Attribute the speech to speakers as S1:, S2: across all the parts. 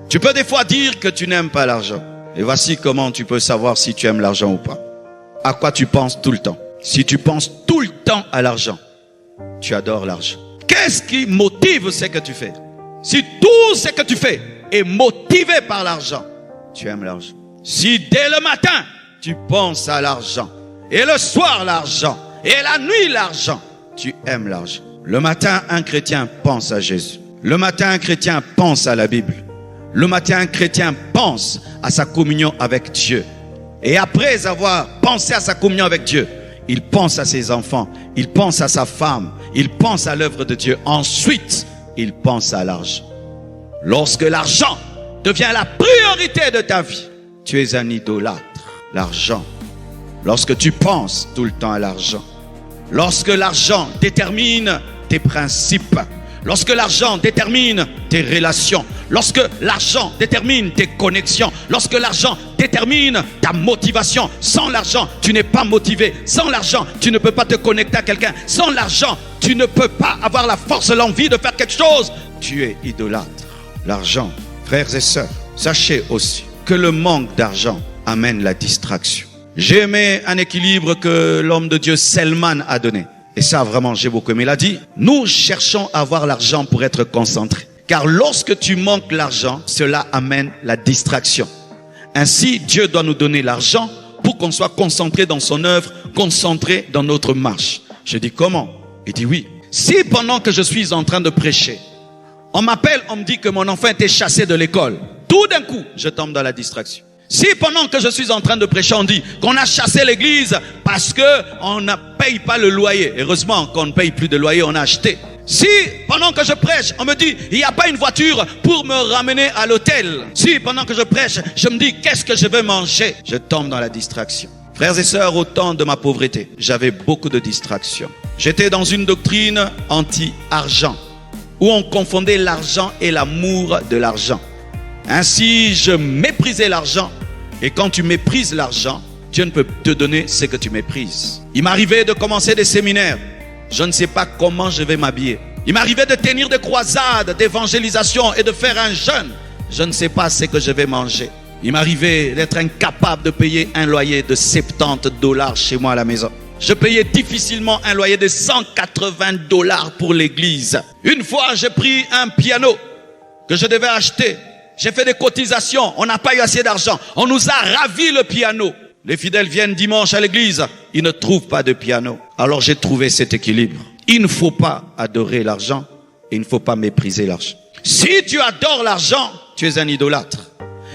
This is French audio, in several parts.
S1: Tu peux des fois dire que tu n'aimes pas l'argent. Et voici comment tu peux savoir si tu aimes l'argent ou pas. À quoi tu penses tout le temps? Si tu penses tout le temps à l'argent, tu adores l'argent. Qu'est-ce qui motive ce que tu fais? Si tout ce que tu fais est motivé par l'argent, tu aimes l'argent. Si dès le matin, tu penses à l'argent, et le soir l'argent, et la nuit l'argent, tu aimes l'argent. Le matin, un chrétien pense à Jésus. Le matin, un chrétien pense à la Bible. Le matin, un chrétien pense à sa communion avec Dieu. Et après avoir pensé à sa communion avec Dieu, il pense à ses enfants, il pense à sa femme, il pense à l'œuvre de Dieu. Ensuite, il pense à l'argent. Lorsque l'argent devient la priorité de ta vie, tu es un idolâtre. L'argent. Lorsque tu penses tout le temps à l'argent, lorsque l'argent détermine tes principes, lorsque l'argent détermine tes relations, lorsque l'argent détermine tes connexions, lorsque l'argent détermine ta motivation. Sans l'argent, tu n'es pas motivé. Sans l'argent, tu ne peux pas te connecter à quelqu'un. Sans l'argent, tu ne peux pas avoir la force, l'envie de faire quelque chose. Tu es idolâtre. L'argent, frères et sœurs, sachez aussi que le manque d'argent amène la distraction. J'ai aimé un équilibre que l'homme de Dieu Selman a donné. Et ça, vraiment, j'ai beaucoup aimé. Il a dit, nous cherchons à avoir l'argent pour être concentrés. Car lorsque tu manques l'argent, cela amène la distraction. Ainsi, Dieu doit nous donner l'argent pour qu'on soit concentré dans son œuvre, concentré dans notre marche. Je dis, comment? Il dit, oui. Si pendant que je suis en train de prêcher, on m'appelle, on me dit que mon enfant était chassé de l'école, tout d'un coup, je tombe dans la distraction. Si pendant que je suis en train de prêcher, on dit qu'on a chassé l'église parce qu'on ne paye pas le loyer. Heureusement qu'on ne paye plus de loyer, on a acheté. Si pendant que je prêche, on me dit il n'y a pas une voiture pour me ramener à l'hôtel. Si pendant que je prêche, je me dis qu'est-ce que je vais manger, je tombe dans la distraction. Frères et sœurs, au temps de ma pauvreté, j'avais beaucoup de distractions. J'étais dans une doctrine anti-argent où on confondait l'argent et l'amour de l'argent. Ainsi, je méprisais l'argent. Et quand tu méprises l'argent, Dieu ne peut te donner ce que tu méprises. Il m'arrivait de commencer des séminaires. Je ne sais pas comment je vais m'habiller. Il m'arrivait de tenir des croisades, d'évangélisation et de faire un jeûne. Je ne sais pas ce que je vais manger. Il m'arrivait d'être incapable de payer un loyer de $70 chez moi à la maison. Je payais difficilement un loyer de $180 pour l'église. Une fois, j'ai pris un piano que je devais acheter. J'ai fait des cotisations, on n'a pas eu assez d'argent. On nous a ravi le piano. Les fidèles viennent dimanche à l'église, ils ne trouvent pas de piano. Alors j'ai trouvé cet équilibre. Il ne faut pas adorer l'argent et il ne faut pas mépriser l'argent. Si tu adores l'argent, tu es un idolâtre.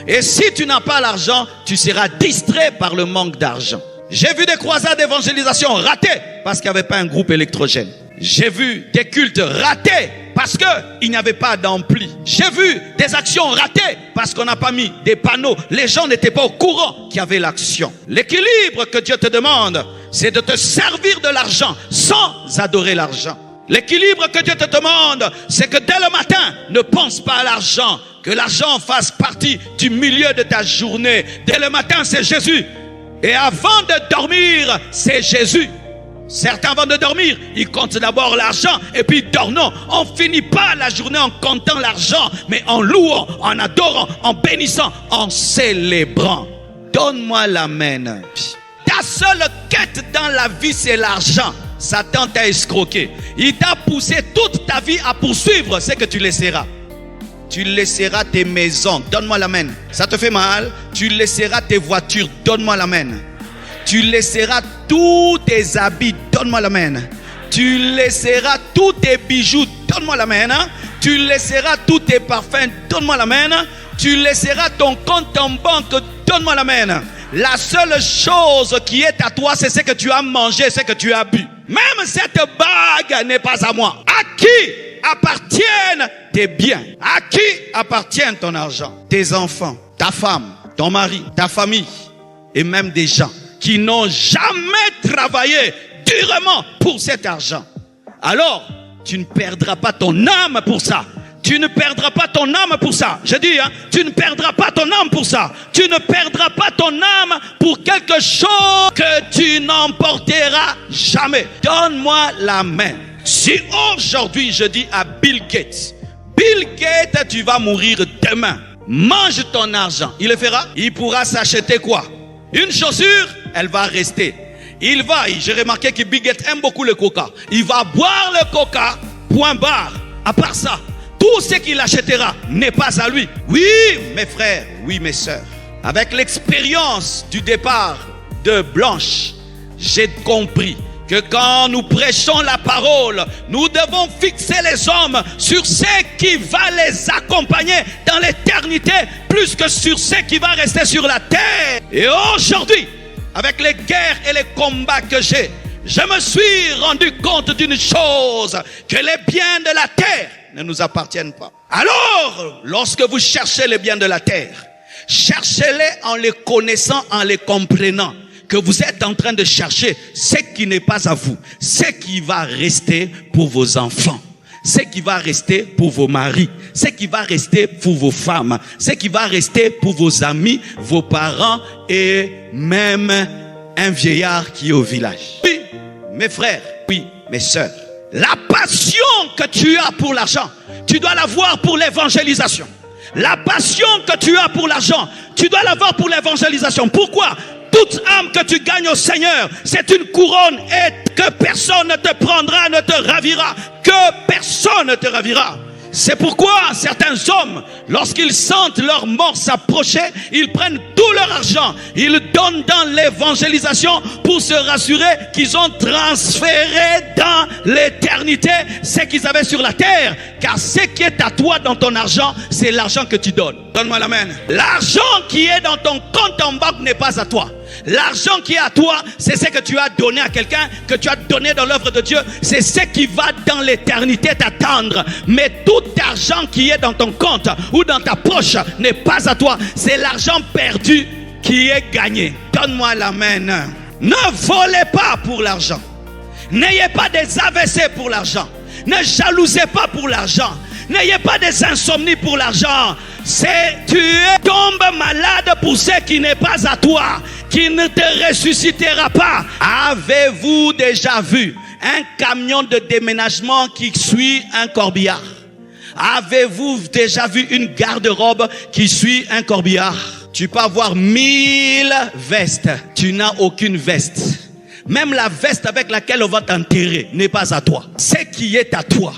S1: Et si tu n'as pas l'argent, tu seras distrait par le manque d'argent. J'ai vu des croisades d'évangélisation ratées parce qu'il n'y avait pas un groupe électrogène. J'ai vu des cultes ratés parce qu'il n'y avait pas d'ampli. J'ai vu des actions ratées parce qu'on n'a pas mis des panneaux. Les gens n'étaient pas au courant qu'il y avait l'action. L'équilibre que Dieu te demande, c'est de te servir de l'argent sans adorer l'argent. L'équilibre que Dieu te demande, c'est que dès le matin, ne pense pas à l'argent. Que l'argent fasse partie du milieu de ta journée. Dès le matin, c'est Jésus. Et avant de dormir, c'est Jésus. Certains avant de dormir, ils comptent d'abord l'argent et puis ils dorment. Non, on finit pas la journée en comptant l'argent, mais en louant, en adorant, en bénissant, en célébrant. Donne-moi l'amen. Ta seule quête dans la vie, c'est l'argent. Satan t'a escroqué. Il t'a poussé toute ta vie à poursuivre ce que tu laisseras. Tu laisseras tes maisons. Donne-moi l'amen. Ça te fait mal? Tu laisseras tes voitures. Donne-moi l'amen. Tu laisseras tous tes habits, donne-moi l'amen. Tu laisseras tous tes bijoux, donne-moi l'amen. Tu laisseras tous tes parfums, donne-moi l'amen. Tu laisseras ton compte en banque, donne-moi l'amen. La seule chose qui est à toi, c'est ce que tu as mangé, ce que tu as bu. Même cette bague n'est pas à moi. À qui appartiennent tes biens? À qui appartient ton argent? Tes enfants, ta femme, ton mari, ta famille et même des gens qui n'ont jamais travaillé durement pour cet argent. Alors, tu ne perdras pas ton âme pour ça. Tu ne perdras pas ton âme pour ça. Je dis, tu ne perdras pas ton âme pour ça. Tu ne perdras pas ton âme pour quelque chose que tu n'emporteras jamais. Donne-moi la main. Si aujourd'hui je dis à Bill Gates, tu vas mourir demain. mange ton argent. Il le fera. Il pourra s'acheter quoi? Une chaussure, elle va rester. J'ai remarqué que Biguette aime beaucoup le coca. Il va boire le coca, point barre. À part ça, tout ce qu'il achètera n'est pas à lui. Oui, mes frères, oui, mes sœurs. Avec l'expérience du départ de Blanche, j'ai compris que quand nous prêchons la parole, nous devons fixer les hommes sur ce qui va les accompagner dans l'éternité, plus que sur ce qui va rester sur la terre. Et aujourd'hui, avec les guerres et les combats que j'ai, je me suis rendu compte d'une chose, que les biens de la terre ne nous appartiennent pas. Alors, lorsque vous cherchez les biens de la terre, cherchez-les en les connaissant, en les comprenant, que vous êtes en train de chercher ce qui n'est pas à vous, ce qui va rester pour vos enfants, ce qui va rester pour vos maris, ce qui va rester pour vos femmes, ce qui va rester pour vos amis, vos parents et même un vieillard qui est au village. Oui, mes frères, oui, mes sœurs, la passion que tu as pour l'argent, tu dois l'avoir pour l'évangélisation. La passion que tu as pour l'argent, tu dois l'avoir pour l'évangélisation. Pourquoi? Toute âme que tu gagnes au Seigneur, c'est une couronne et que personne ne te prendra, ne te ravira. Que personne ne te ravira. C'est pourquoi certains hommes, lorsqu'ils sentent leur mort s'approcher, ils prennent tout leur argent, ils donnent dans l'évangélisation pour se rassurer qu'ils ont transféré dans l'éternité ce qu'ils avaient sur la terre. Car ce qui est à toi dans ton argent, c'est l'argent que tu donnes. Donne-moi l'amen. L'argent qui est dans ton compte en banque n'est pas à toi. L'argent qui est à toi, c'est ce que tu as donné à quelqu'un, que tu as donné dans l'œuvre de Dieu. C'est ce qui va dans l'éternité t'attendre. Mais tout argent qui est dans ton compte ou dans ta poche n'est pas à toi. C'est l'argent perdu qui est gagné. Donne-moi l'amen. Ne volez pas pour l'argent. N'ayez pas des AVC pour l'argent. Ne jalousez pas pour l'argent. N'ayez pas des insomnies pour l'argent. Tu tombes malade pour ce qui n'est pas à toi, qui ne te ressuscitera pas. Avez-vous déjà vu un camion de déménagement qui suit un corbillard? Avez-vous déjà vu une garde-robe qui suit un corbillard? Tu peux avoir 1000 vestes, tu n'as aucune veste. Même la veste avec laquelle on va t'enterrer n'est pas à toi. Ce qui est à toi,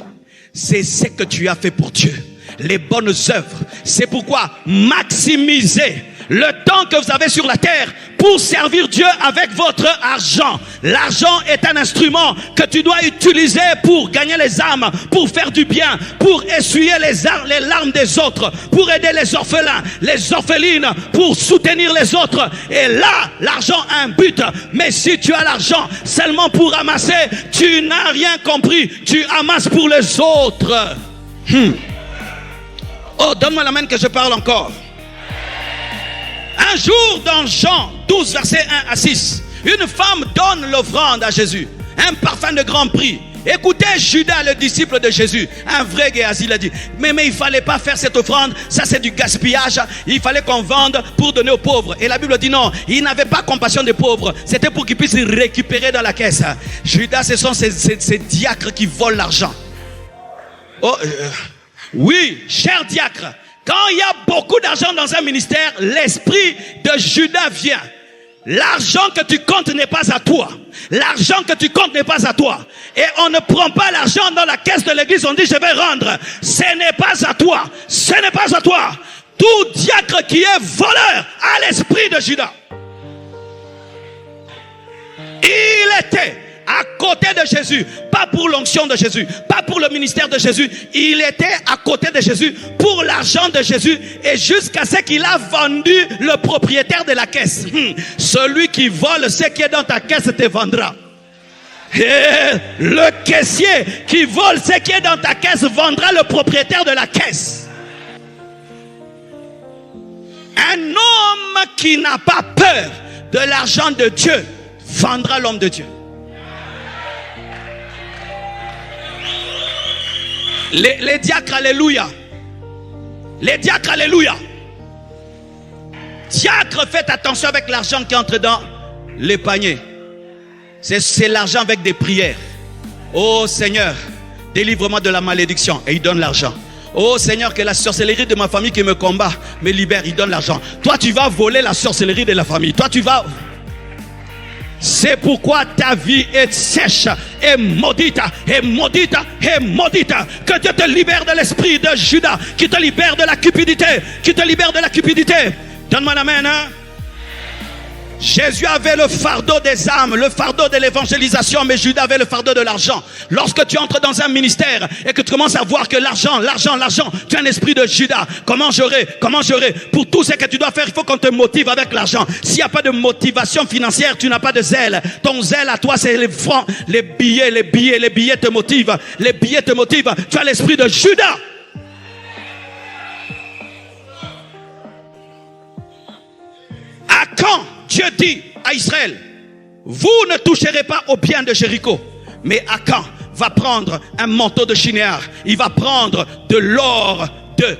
S1: c'est ce que tu as fait pour Dieu. Les bonnes œuvres. C'est pourquoi maximisez le temps que vous avez sur la terre pour servir Dieu avec votre argent. L'argent est un instrument que tu dois utiliser pour gagner les âmes, pour faire du bien, pour essuyer les larmes des autres, pour aider les orphelins, les orphelines, pour soutenir les autres. Et là, l'argent a un but. Mais si tu as l'argent seulement pour ramasser, tu n'as rien compris. Tu amasses pour les autres. Oh, donne-moi la main que je parle encore. Un jour dans Jean 12, verset 1 à 6, une femme donne l'offrande à Jésus, un parfum de grand prix. Écoutez Judas, le disciple de Jésus, un vrai Géasi, il a dit, mais il fallait pas faire cette offrande, ça c'est du gaspillage, il fallait qu'on vende pour donner aux pauvres. Et la Bible dit non, il n'avait pas compassion des pauvres, c'était pour qu'ils puissent récupérer dans la caisse. Judas, ce sont ces diacres qui volent l'argent. Oui, cher diacre, quand il y a beaucoup d'argent dans un ministère, l'esprit de Judas vient. L'argent que tu comptes n'est pas à toi. L'argent que tu comptes n'est pas à toi. Et on ne prend pas l'argent dans la caisse de l'église, on dit je vais rendre. Ce n'est pas à toi. Ce n'est pas à toi. Tout diacre qui est voleur a l'esprit de Judas. Il était à côté de Jésus, pas pour l'onction de Jésus, pas pour le ministère de Jésus. Il était à côté de Jésus pour l'argent de Jésus et jusqu'à ce qu'il a vendu le propriétaire de la caisse. Celui qui vole ce qui est dans ta caisse te vendra. Et le caissier qui vole ce qui est dans ta caisse vendra le propriétaire de la caisse. Un homme qui n'a pas peur de l'argent de Dieu vendra l'homme de Dieu. Les diacres, alléluia. Les diacres, alléluia. Diacre, faites attention avec l'argent qui entre dans les paniers. C'est l'argent avec des prières. Oh Seigneur, délivre-moi de la malédiction. Et il donne l'argent. Oh Seigneur, que la sorcellerie de ma famille qui me combat me libère, il donne l'argent. Toi, tu vas voler la sorcellerie de la famille. Toi, tu vas... C'est pourquoi ta vie est sèche et maudite, et maudite, et maudite. Que Dieu te libère de l'esprit de Judas, qui te libère de la cupidité, qui te libère de la cupidité. Donne-moi l'amen, hein? Jésus avait le fardeau des âmes, le fardeau de l'évangélisation, mais Judas avait le fardeau de l'argent. Lorsque tu entres dans un ministère et que tu commences à voir que l'argent, tu as un esprit de Judas. Comment j'aurai? Pour tout ce que tu dois faire, il faut qu'on te motive avec l'argent. S'il n'y a pas de motivation financière, tu n'as pas de zèle. Ton zèle à toi, c'est les francs, les billets te motivent. Les billets te motivent. Tu as l'esprit de Judas. À quand Dieu dit à Israël, vous ne toucherez pas au bien de Jéricho, mais Akan va prendre un manteau de Shinéar, il va prendre de l'or de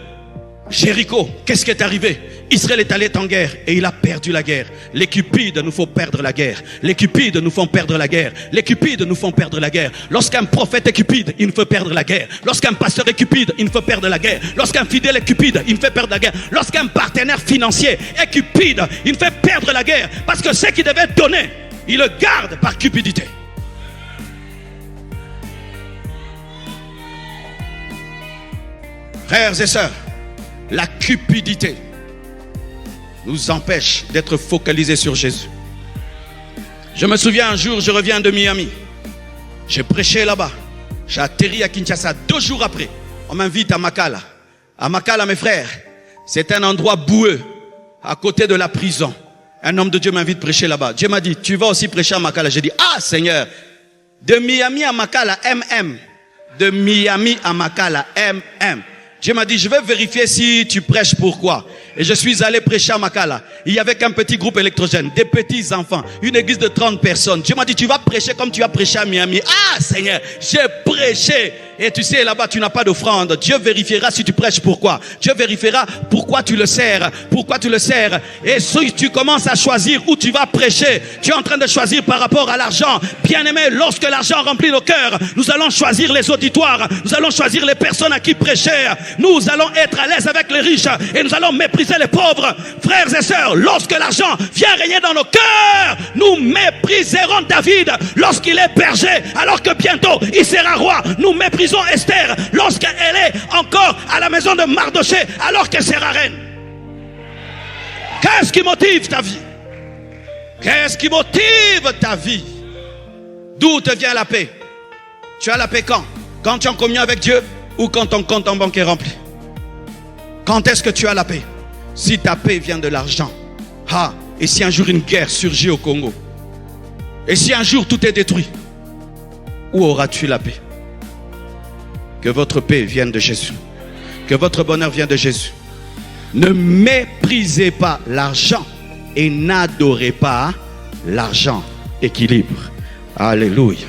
S1: Jéricho. Qu'est-ce qui est arrivé? Israël est allé en guerre et il a perdu la guerre. Les cupides nous font perdre la guerre. Les cupides nous font perdre la guerre. Les cupides nous font perdre la guerre. Lorsqu'un prophète est cupide, il nous fait perdre la guerre. Lorsqu'un pasteur est cupide, il nous fait perdre la guerre. Lorsqu'un fidèle est cupide, il nous fait perdre la guerre. Lorsqu'un partenaire financier est cupide, il nous fait perdre la guerre. Parce que ce qu'il devait donner, il le garde par cupidité. Frères et sœurs, la cupidité nous empêche d'être focalisés sur Jésus. Je me souviens un jour, je reviens de Miami. J'ai prêché là-bas. J'ai atterri à Kinshasa 2 jours après. On m'invite à Makala. À Makala, mes frères, c'est un endroit boueux, à côté de la prison. Un homme de Dieu m'invite à prêcher là-bas. Dieu m'a dit, tu vas aussi prêcher à Makala. J'ai dit, ah Seigneur, de Miami à Makala, MM. De Miami à Makala, MM. Dieu m'a dit, je vais vérifier si tu prêches pourquoi. Et je suis allé prêcher à Makala. Il y avait qu'un petit groupe électrogène, des petits enfants, une église de 30 personnes. Dieu m'a dit, tu vas prêcher comme tu as prêché à Miami. Ah Seigneur, j'ai prêché. Et tu sais, là-bas, tu n'as pas d'offrande. Dieu vérifiera si tu prêches pourquoi. Dieu vérifiera pourquoi tu le sers. Pourquoi tu le sers. Et si tu commences à choisir où tu vas prêcher, tu es en train de choisir par rapport à l'argent. Bien-aimé, lorsque l'argent remplit nos cœurs, nous allons choisir les auditoires. Nous allons choisir les personnes à qui prêcher. Nous allons être à l'aise avec les riches et nous allons mépriser les pauvres. Frères et sœurs, lorsque l'argent vient régner dans nos cœurs, nous mépriserons David lorsqu'il est berger, alors que bientôt il sera roi. Nous méprisons Esther lorsqu'elle est encore à la maison de Mardoché, alors qu'elle sera reine. Qu'est-ce qui motive ta vie? Qu'est-ce qui motive ta vie? D'où te vient la paix? Tu as la paix quand? Quand tu es en communion avec Dieu ou quand ton compte en banque est rempli? Quand est-ce que tu as la paix? Si ta paix vient de l'argent, et si un jour une guerre surgit au Congo, et si un jour tout est détruit, où auras-tu la paix? Que votre paix vienne de Jésus. Que votre bonheur vienne de Jésus. Ne méprisez pas l'argent et n'adorez pas l'argent. Équilibre. Alléluia.